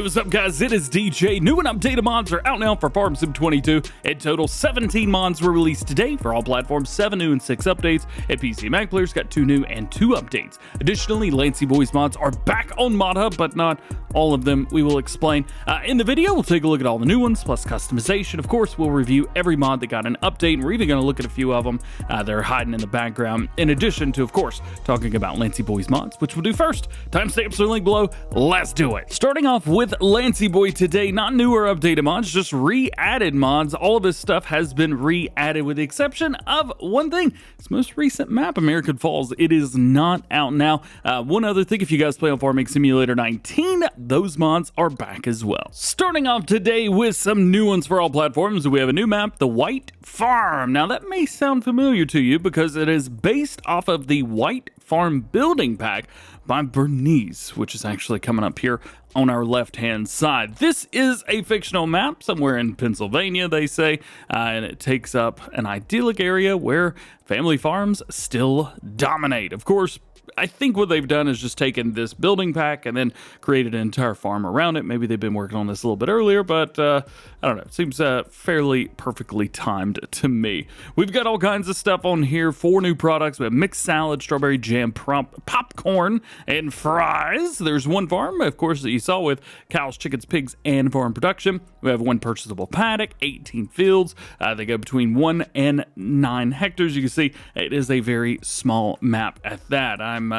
Hey, what's up, guys? It is DJ. New and updated mods are out now for Farm Sim 22. In total, 17 mods were released today for all platforms, 7 new and 6 updates. And PC and Mac players got 2 new and 2 updates. Additionally, Lancyboi mods are back on Mod Hub, but not all of them. We will explain. In the video, we'll take a look at all the new ones, plus customization. Of course, we'll review every mod that got an update, and we're even going to look at a few of them that are hiding in the background, in addition to, of course, talking about Lancyboi mods, which we'll do first. Timestamps are linked below. Let's do it. Starting off with Lancyboi today, not new or updated mods, just re-added mods. All of his stuff has been re-added with the exception of one thing. His most recent map, American Falls, it is not out now. One other thing, if you guys play on Farming Simulator 19, those mods are back as well. Starting off today with some new ones for all platforms, we have a new map, the White Farm. Now that may sound familiar to you because it is based off of the White Farm building pack by Bernice, which is actually coming up here on our left-hand side. This is a fictional map somewhere in Pennsylvania, they say, and it takes up an idyllic area where family farms still dominate. Of course, I think what they've done is just taken this building pack and then created an entire farm around it. Maybe they've been working on this a little bit earlier, but I don't know. It seems fairly perfectly timed to me. We've got all kinds of stuff on here. 4 new products. We have mixed salad, strawberry jam, popcorn, and fries. There's one farm, of course, that you saw with cows, chickens, pigs, and farm production. We have one purchasable paddock, 18 fields. They go between 1 and 9 hectares. You can see it is a very small map at that. I'm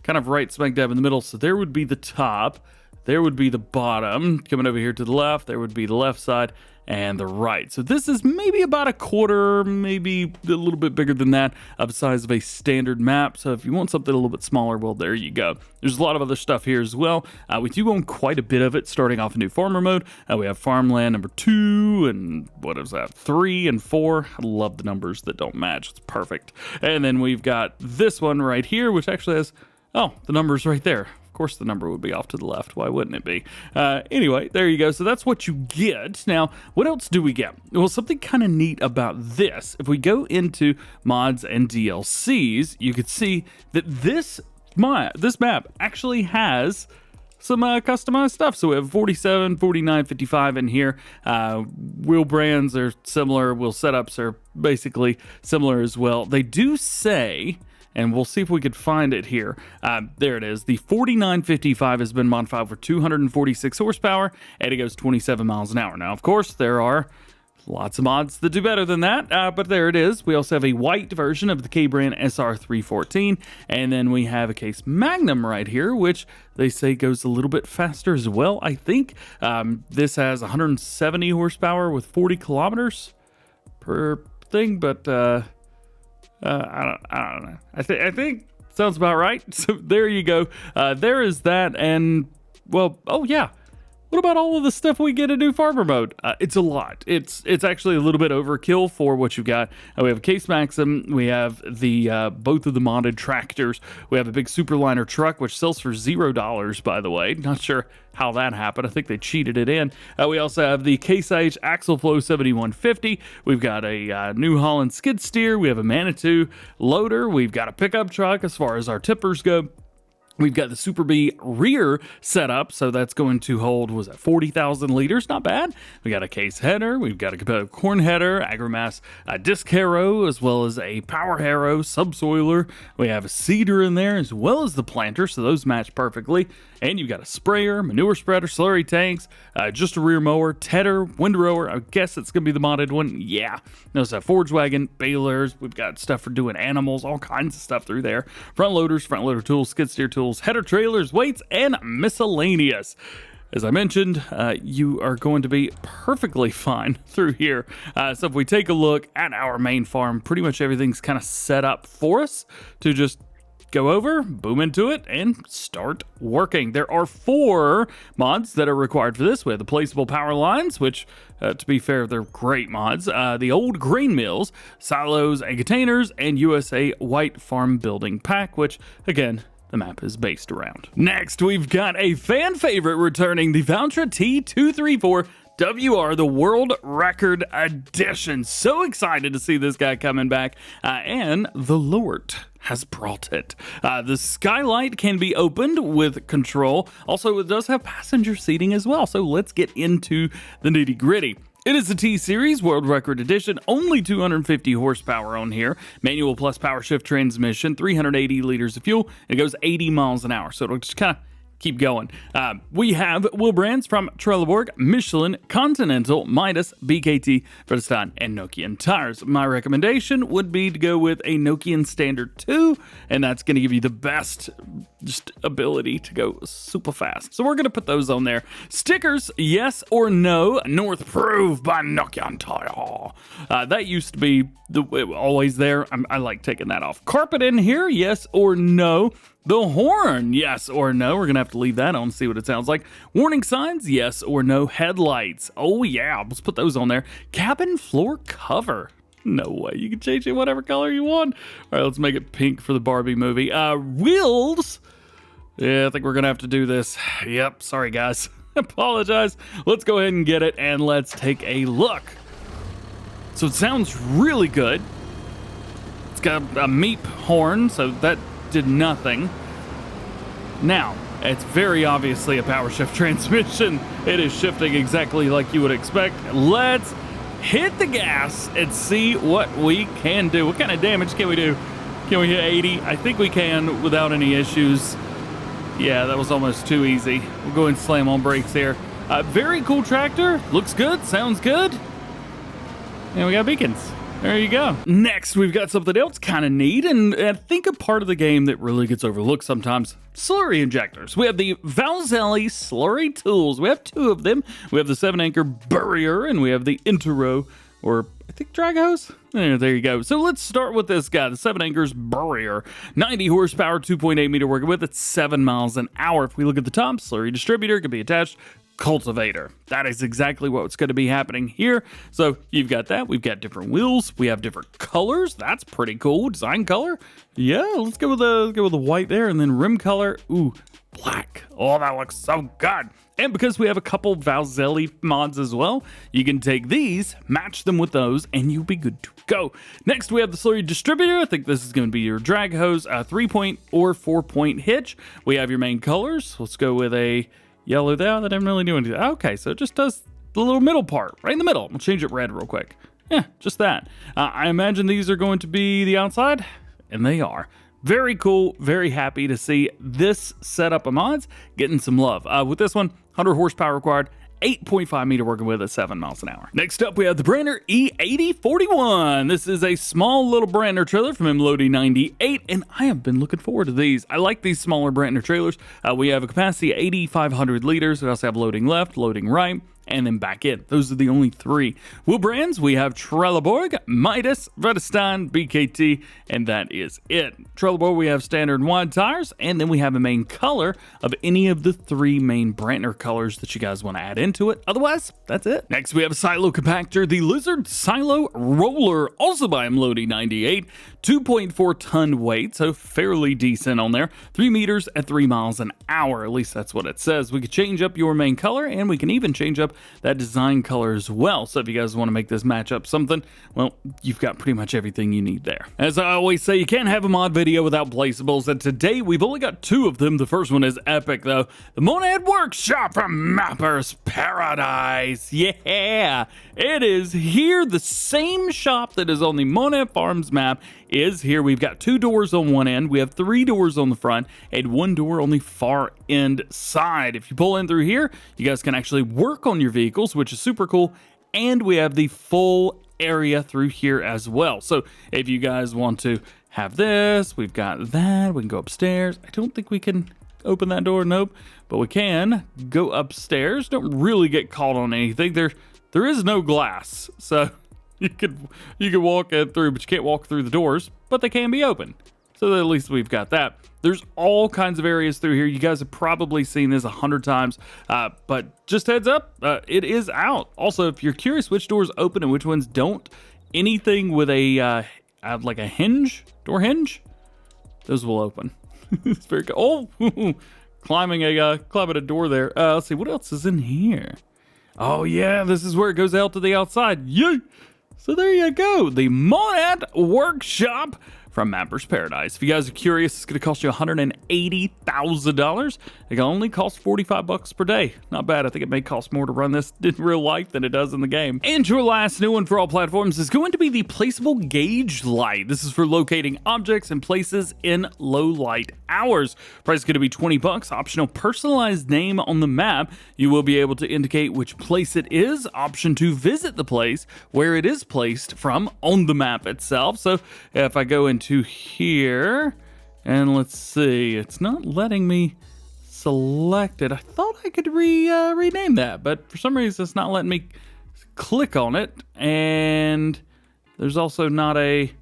kind of right smack dab in the middle, so there would be the top, there would be the bottom. Coming over here to the left, there would be the left side and the right. So this is maybe about a quarter, maybe a little bit bigger than that, of the size of a standard map. So if you want something a little bit smaller, well, there you go. There's a lot of other stuff here as well. We do own quite a bit of it, starting off a new farmer mode. We have farmland number 2 and what is that, 3 and 4. I love the numbers that don't match. It's perfect. And then we've got this one right here, which actually has, oh, the numbers right there. Of course, the number would be off to the left. Why wouldn't it be? Anyway, there you go. So that's what you get. Now, what else do we get? Well, something kind of neat about this. If we go into mods and DLCs, you can see that this map actually has some customized stuff. So we have 47, 49, 55 in here. Wheel brands are similar. Wheel setups are basically similar as well. They do say, and we'll see if we could find it here. There it is. The 4955 has been modified for 246 horsepower, and it goes 27 miles an hour. Now, of course, there are lots of mods that do better than that, but there it is. We also have a white version of the K-Brand SR314, and then we have a Case Magnum right here, which they say goes a little bit faster as well, I think. This has 170 horsepower with 40 kilometers per thing, but I don't know. I think sounds about right. So there you go. There is that, and well, oh yeah. What about all of the stuff we get in new farmer mode? It's a lot. It's actually a little bit overkill for what you've got. We have a Case Maxim. We have the both of the modded tractors. We have a big Superliner truck, which sells for $0, by the way. Not sure how that happened. I think they cheated it in. We also have the Case IH Axle Flow 7150. We've got a New Holland skid steer. We have a Manitou loader. We've got a pickup truck as far as our tippers go. We've got the Super B rear setup, so that's going to hold, was that 40,000 liters? Not bad. We got a Case header, we've got a competitive corn header, Agromass disc harrow, as well as a power harrow, subsoiler. We have a seeder in there, as well as the planter, so those match perfectly. And you've got a sprayer, manure spreader, slurry tanks, just a rear mower, tedder, windrower. I guess it's going to be the modded one. Yeah. We also have forage wagon, balers. We've got stuff for doing animals, all kinds of stuff through there. Front loaders, front loader tools, skid steer tools, header trailers, weights, and miscellaneous. As I mentioned, you are going to be perfectly fine through here. So if we take a look at our main farm, pretty much everything's kind of set up for us to just go over, boom into it, and start working. There are 4 mods that are required for this. We have the Placeable power lines, which, to be fair, they're great mods. The old grain mills, silos and containers, and USA White Farm building pack, which, again, the map is based around. Next, we've got a fan favorite returning, the Valtra T234 WR, the World Record Edition. So excited to see this guy coming back. And the Lort. has brought it. The skylight can be opened with control. Also, it does have passenger seating as well. So let's get into the nitty gritty. It is the T-Series World Record Edition, only 250 horsepower on here, manual plus power shift transmission, 380 liters of fuel, and it goes 80 miles an hour, so it'll just kind of keep going. We have wheel brands from Trelleborg, Michelin, Continental, Midas, BKT, Ferguson, and Nokian tires. My recommendation would be to go with a Nokian Standard 2, and that's going to give you the best just ability to go super fast. So we're going to put those on there. Stickers, yes or no, North Proof by Nokian Tire. That used to be always there. I like taking that off. Carpet in here, yes or no. The horn, yes or no. We're going to have to leave that on, see what it sounds like. Warning signs, yes or no. Headlights, oh yeah, let's put those on there. Cabin floor cover. No way, you can change it whatever color you want. All right, let's make it pink for the Barbie movie. Wheels, yeah, I think we're going to have to do this. Yep, sorry guys, apologize. Let's go ahead and get it, and let's take a look. So it sounds really good. It's got a meep horn, so that did nothing. Now, it's very obviously a power shift transmission. It is shifting exactly like you would expect. Let's hit the gas and see what we can do. What kind of damage can we do? Can we hit 80? I think we can without any issues. Yeah, that was almost too easy. We'll go and slam on brakes here. Very cool tractor. Looks good. Sounds good. And we got beacons. There you go. Next, we've got something else kind of neat, and I think a part of the game that really gets overlooked sometimes. Slurry injectors. We have the Valzelli slurry tools. We have two of them. We have the 7-anchor Burrier, and we have the Intero, or I think drag hose. There you go. So let's start with this guy, the 7-anchors Burrier. 90 horsepower, 2.8 meter working with. It's 7 miles an hour. If we look at the top, slurry distributor can be attached. Cultivator. That is exactly what's going to be happening here. So you've got that. We've got different wheels. We have different colors. That's pretty cool. Design color. Yeah, let's go with the white there, and then rim color. Ooh, black. Oh, that looks so good. And because we have a couple Valzelli mods as well, you can take these, match them with those, and you'll be good to go. Next, we have the slurry distributor. I think this is going to be your drag hose, 3-point or 4-point hitch. We have your main colors. Let's go with a yellow there. That didn't really do anything. Okay, so it just does the little middle part, right in the middle. We'll change it red real quick. Yeah, just that. I imagine these are going to be the outside, and they are. Very cool. Very happy to see this setup of mods getting some love. With this one, 100 horsepower required, 8.5 meter working with at 7 miles an hour. Next up, we have the Brantner E8041. This is a small little Brantner trailer from MLOADY98, and I have been looking forward to these. I like these smaller Brantner trailers. We have a capacity of 8,500 liters. We also have loading left, loading right, and then back in. Those are the only three. Wheel brands, we have Trelleborg, Midas, Ferguson, BKT, and that is it. Trelleborg, we have standard and wide tires, and then we have a main color of any of the three main Brantner colors that you guys want to add into it. Otherwise, that's it. Next, we have a silo compactor, the Lizard Silo Roller, also by MLOADY98, 2.4 ton weight, so fairly decent on there. 3 meters at 3 miles an hour, at least that's what it says. We can change up your main color, and we can even change up that design color as well. So if you guys want to make this match up something, well, you've got pretty much everything you need there. As I always say, you can't have a mod video without placeables, and today we've only got 2 of them. The first one is epic though. The Monette Workshop from Mapper's Paradise. Yeah, it is here. The same shop that is on the Monette Farms map is here. We've got 2 doors on one end, we have 3 doors on the front, and 1 door on the far end side. If you pull in through here, you guys can actually work on your vehicles, which is super cool, and we have the full area through here as well. So if you guys want to have this, we've got that. We can go upstairs. I don't think we can open that door, nope, but we can go upstairs. Don't really get caught on anything. There is no glass, so you could walk in through, but you can't walk through the doors, but they can be open. So at least we've got that. There's all kinds of areas through here. You guys have probably seen this 100 times, but just heads up, it is out. Also, if you're curious which doors open and which ones don't, anything with a like a hinge, door hinge, those will open. It's very cool. Oh, climbing a door there. Let's see, what else is in here? Oh yeah, this is where it goes out to the outside. Yay! So there you go, the Monette Workshop from Mapper's Paradise. If you guys are curious, it's going to cost you $180,000. It only costs $45 per day. Not bad. I think it may cost more to run this in real life than it does in the game. And your last new one for all platforms is going to be the Placeable Gauge Light. This is for locating objects and places in low light hours. Price is going to be $20. Optional personalized name on the map. You will be able to indicate which place it is. Option to visit the place where it is placed from on the map itself. So if I go into here and let's see, it's not letting me select it. I thought I could rename that, but for some reason it's not letting me click on it, and there's also not a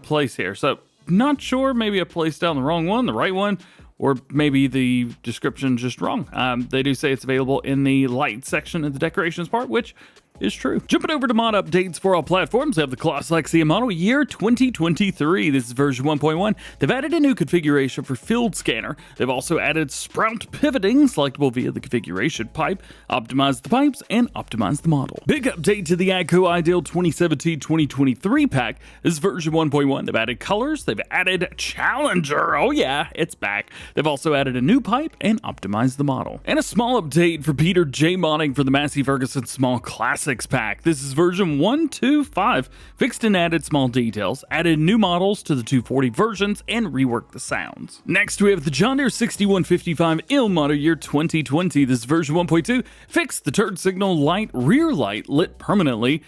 place here. So not sure, maybe I placed down the wrong one, the right one, or maybe the description just wrong. They do say it's available in the light section of the decorations part, which is true. Jumping over to mod updates for all platforms, we have the CLAAS LEXION model year 2023. This is version 1.1. They've added a new configuration for field scanner. They've also added sprout pivoting, selectable via the configuration pipe, optimized the pipes, and optimized the model. Big update to the AGCO Ideal 2017-2023 pack. This is version 1.1. They've added colors. They've added Challenger. Oh yeah, it's back. They've also added a new pipe and optimized the model. And a small update for Peter J modding for the Massey Ferguson Small Classics pack. This is version 1.2.5. Fixed and added small details, added new models to the 240 versions, and reworked the sounds. Next, we have the John Deere 6155 IL model year 2020. This is version 1.2. Fixed the turn signal light rear light lit permanently.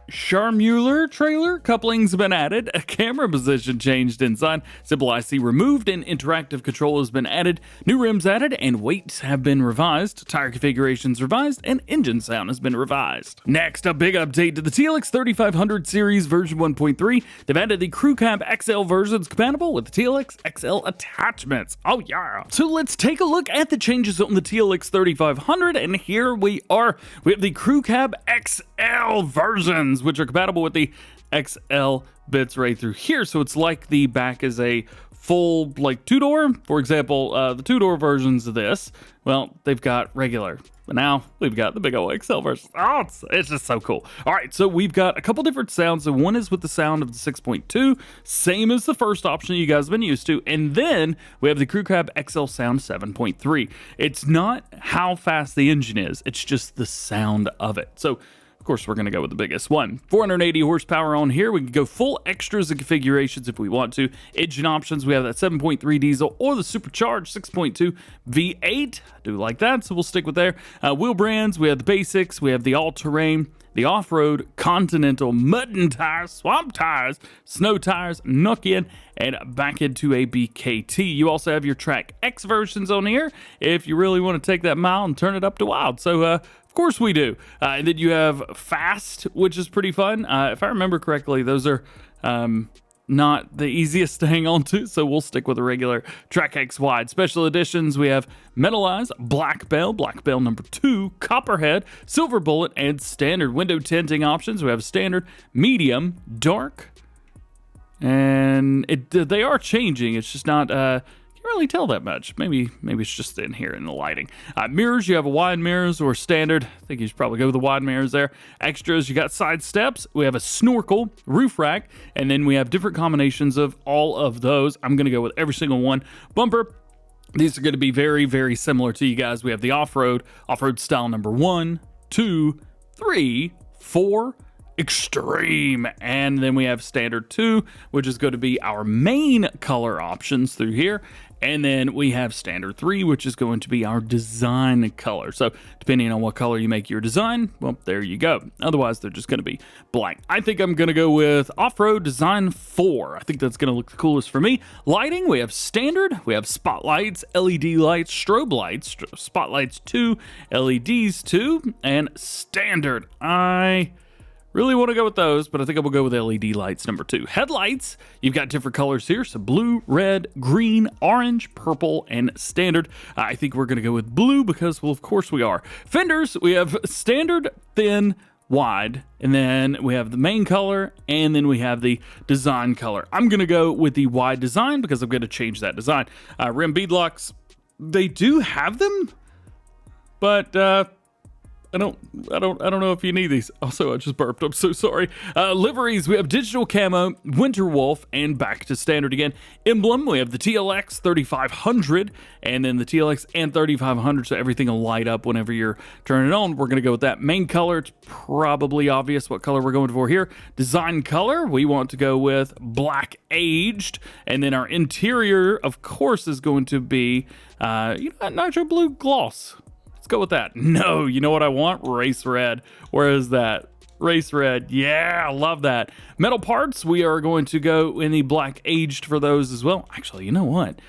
Charmuler trailer couplings have been added, a camera position changed inside, simple IC removed, and interactive control has been added, new rims added, and weights have been revised, tire configurations revised, and engine sound has been revised. Next, a big update to the TLX3500 series version 1.3. They've added the Crew Cab XL versions compatible with the TLX XL attachments. Oh yeah! So let's take a look at the changes on the TLX3500, and here we are. We have the Crew Cab XL versions, which are compatible with the XL bits right through here. So it's like the back is a full, like, two-door. For example, the two-door versions of this, well, they've got regular. But now we've got the big old XL version. Oh, it's just so cool. All right, so we've got a couple different sounds. So one is with the sound of the 6.2, same as the first option you guys have been used to. And then we have the Crew Cab XL sound 7.3. It's not how fast the engine is, it's just the sound of it. So of course, we're going to go with the biggest one. 480 horsepower on here. We can go full extras and configurations if we want to. Engine options, we have that 7.3 diesel or the supercharged 6.2 V8. I do like that, so we'll stick with there. Wheel brands, we have the basics, we have the all-terrain, the off-road, continental, mud tires, swamp tires, snow tires, Nokian, and back into a BKT. You also have your Track X versions on here if you really want to take that mile and turn it up to wild. So, of course we do. And then you have Fast, which is pretty fun. If I remember correctly, those are not the easiest to hang on to, so we'll stick with a regular Track X Wide. Special editions, we have Metallized, Black Bell number 2, Copperhead, Silver Bullet, and Standard. Window tinting options, we have Standard, Medium, Dark, and they are changing. It's just not... really tell that much. Maybe it's just in here in the lighting. Mirrors, you have a wide mirrors or standard. I think you should probably go with the wide mirrors there. Extras, you got side steps. We have a snorkel, roof rack, and then we have different combinations of all of those. I'm going to go with every single one. Bumper. These are going to be very, very similar to you guys. We have the off-road style number 1, 2, 3, 4, Extreme, and then we have Standard 2, which is going to be our main color options through here. And then we have Standard 3, which is going to be our design color. So depending on what color you make your design, well, there you go. Otherwise, they're just going to be blank. I think I'm going to go with Off-Road Design 4. I think that's going to look the coolest for me. Lighting, we have Standard, we have Spotlights, LED lights, Strobe lights, Spotlights 2, LEDs 2, and Standard. I really want to go with those, but I think I will go with LED lights number 2. Headlights, you've got different colors here. So blue, red, green, orange, purple, and standard. I think we're going to go with blue because, well, of course we are. Fenders, we have standard, thin, wide, and then we have the main color, and then we have the design color. I'm going to go with the wide design because I'm going to change that design. Rim beadlocks, they do have them, but I don't know if you need these. Also, I just burped. I'm so sorry. Liveries, we have Digital Camo, Winter Wolf, and back to standard again. Emblem, we have the TLX3500, and then the TLX and 3500, so everything will light up whenever you're turning it on. We're going to go with that. Main color, it's probably obvious what color we're going for here. Design color, we want to go with black aged, and then our interior, of course, is going to be, nitro blue gloss. Let's go with that. No, you know what I want? Race red. Where is that? Race red. Yeah, I love that. Metal parts, we are going to go in the black aged for those as well. Actually, you know what?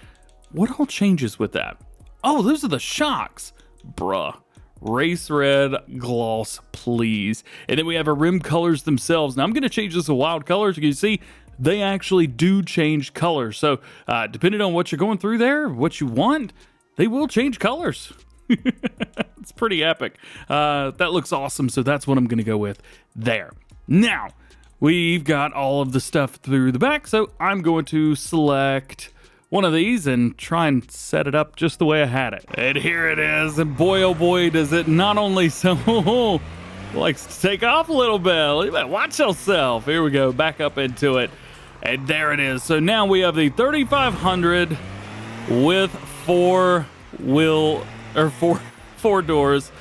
What all changes with that? Oh, those are the shocks. Bruh. Race red gloss, please. And then we have our rim colors themselves. Now I'm going to change this to wild colors. You can see they actually do change colors. So depending on what you're going through there, what you want, they will change colors. It's pretty epic. That looks awesome, so that's what I'm going to go with there. Now, we've got all of the stuff through the back, so I'm going to select one of these and try and set it up just the way I had it. And here it is, and boy, oh boy, does it not only so likes to take off a little bit. You better watch yourself. Here we go, back up into it. And there it is. So now we have the 3500 with four doors.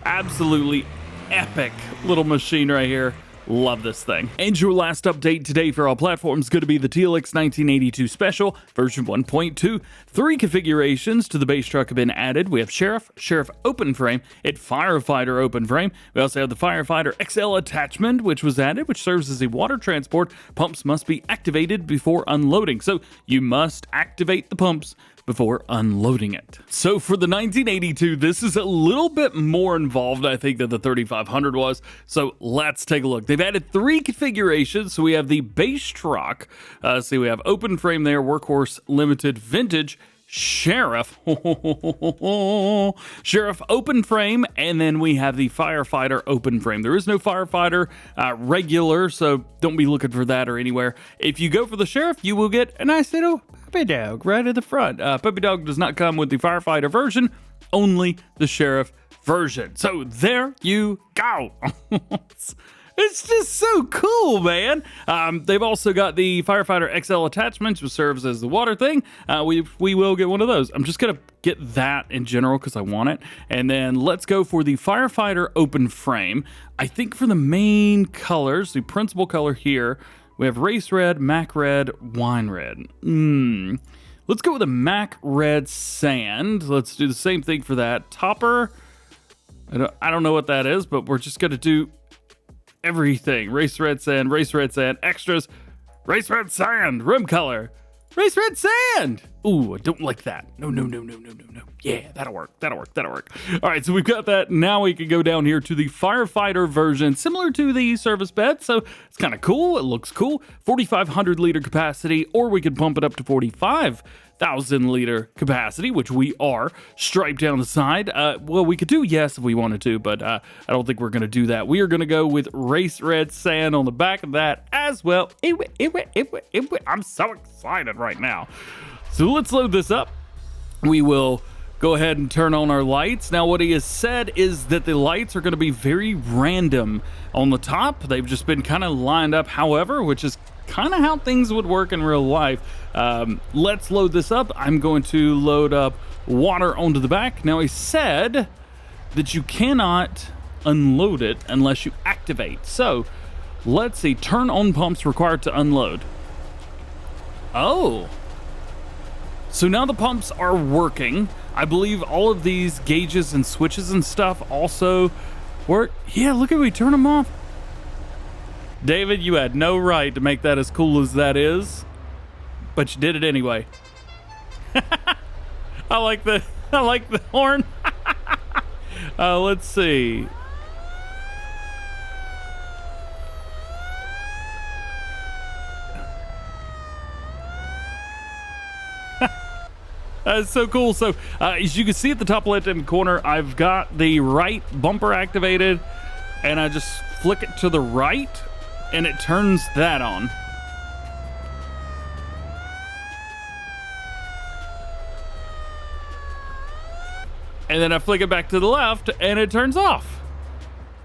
Absolutely epic little machine right here. Love this thing. And your last update today for all platforms is going to be the TLX1982 Special, version 1.2. 3 configurations to the base truck have been added. We have Sheriff open frame, and Firefighter open frame. We also have the Firefighter XL attachment, which was added, which serves as a water transport. Pumps must be activated before unloading. So you must activate the pumps before unloading it. So for the 1982, this is a little bit more involved, I think, than the 3500 was. So let's take a look. They've added 3 configurations. So we have the base truck. We have open frame there, workhorse, limited, vintage, Sheriff, Sheriff open frame, and then we have the Firefighter open frame. There is no Firefighter regular, so don't be looking for that or anywhere. If you go for the Sheriff, you will get a nice little puppy dog right at the front. Puppy dog does not come with the Firefighter version, only the Sheriff version. So there you go. It's just so cool, man. They've also got the Firefighter XL attachments, which serves as the water thing. We will get one of those. I'm just going to get that in general because I want it. And then let's go for the Firefighter open frame. I think for the main colors, the principal color here, we have race red, Mac red, wine red. Let's go with a Mac red sand. Let's do the same thing for that. Topper, I don't know what that is, but we're just going to do everything. Race red sand, extras, race red sand, rim color, race red sand. Ooh, I don't like that. No. Yeah, that'll work. All right, so we've got that. Now we can go down here to the Firefighter version, similar to the service bed. So it's kind of cool. It looks cool. 4,500 liter capacity, or we could pump it up to 45,000 liter capacity, which we are. Striped down the side. Well, we could do yes if we wanted to, but I don't think we're going to do that. We are going to go with race red sand on the back of that as well. I'm so excited right now. So let's load this up. We will go ahead and turn on our lights. Now, what he has said is that the lights are going to be very random on the top. They've just been kind of lined up, however, which is kind of how things would work in real life. Let's load this up. I'm going to load up water onto the back. Now, he said that you cannot unload it unless you activate. So let's see. Turn on pumps required to unload. Oh. So now the pumps are working. I believe all of these gauges and switches and stuff also work. Yeah, look at me turn them off. David, you had no right to make that as cool as that is, but you did it anyway. I like the horn. Let's see. That's so cool. So as you can see at the top left-hand corner, I've got the right bumper activated, and I just flick it to the right, and it turns that on. And then I flick it back to the left, and it turns off.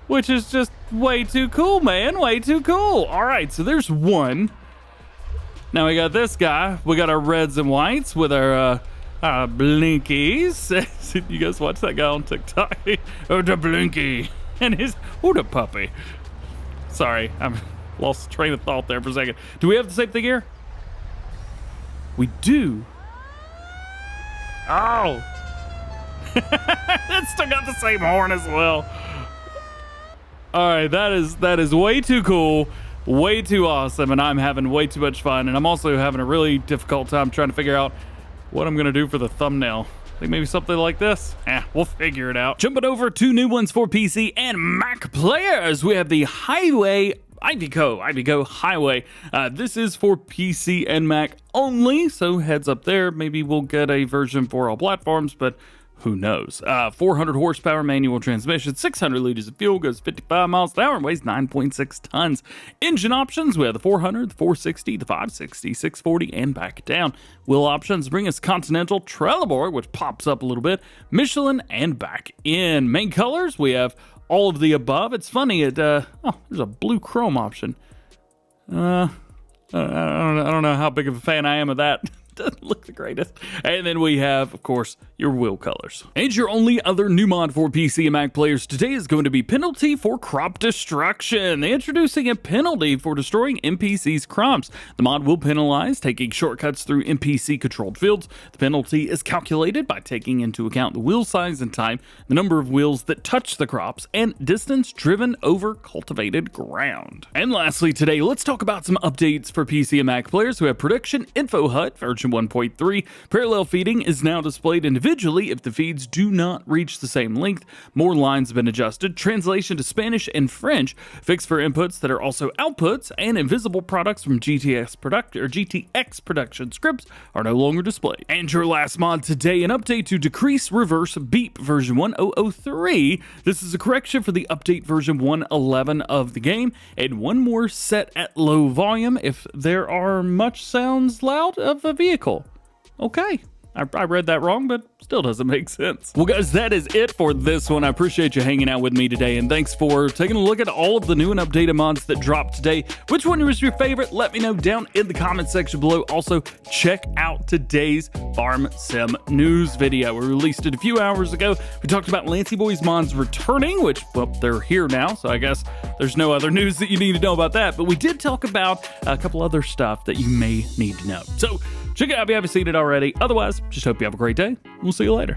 which is just way too cool, man. Way too cool. All right, so there's one. Now we got this guy. We got our reds and whites with our blinkies. You guys watch that guy on TikTok? Oh, the blinky. And his, oh, the puppy. Sorry, I'm lost train of thought there for a second. Do we have the same thing here? We do. Oh. It's still got the same horn as well. All right, that is way too cool, way too awesome, and I'm having way too much fun, and I'm also having a really difficult time trying to figure out what I'm gonna do for the thumbnail. I think maybe something like this. We'll figure it out. Jumping over to new ones for PC and Mac players, we have the Hi-Way Iveco Hi-Way. This is for PC and Mac only, so heads up there. Maybe we'll get a version for all platforms, but who knows? 400 horsepower manual transmission, 600 liters of fuel, goes 55 miles an hour, and weighs 9.6 tons. Engine options, we have the 400, the 460, the 560, 640, and back down. Wheel options bring us Continental, Trelleborg, which pops up a little bit, Michelin, and back in. Main colors, we have all of the above. It's funny, there's a blue chrome option. I don't know how big of a fan I am of that. Doesn't look the greatest. And then we have, of course, your wheel colors. And your only other new mod for PC and Mac players today is going to be penalty for crop destruction. They're introducing a penalty for destroying NPC's crops. The mod will penalize taking shortcuts through NPC controlled fields. The penalty is calculated by taking into account the wheel size and time, the number of wheels that touch the crops, and distance driven over cultivated ground. And lastly today, let's talk about some updates for PC and Mac players who have Prediction Info Hud version 1.3. Parallel feeding is now displayed individually if the feeds do not reach the same length. More lines have been adjusted. Translation to Spanish and French fixed for inputs that are also outputs, and invisible products from GTX production scripts are no longer displayed. And your last mod today, an update to Decrease Reverse Beep version 1003. This is a correction for the update version 111 of the game, and one more set at low volume if there are much sounds loud of a vehicle. Okay, I read that wrong, but still doesn't make sense. Well, guys, that is it for this one. I appreciate you hanging out with me today, and thanks for taking a look at all of the new and updated mods that dropped today. Which one was your favorite? Let me know down in the comment section below. Also, check out today's Farm Sim news video. We released it a few hours ago. We talked about Lancyboi's mods returning, which, well, they're here now, so I guess there's no other news that you need to know about that. But we did talk about a couple other stuff that you may need to know. So check it out if you haven't seen it already. Otherwise, just hope you have a great day. We'll see you later.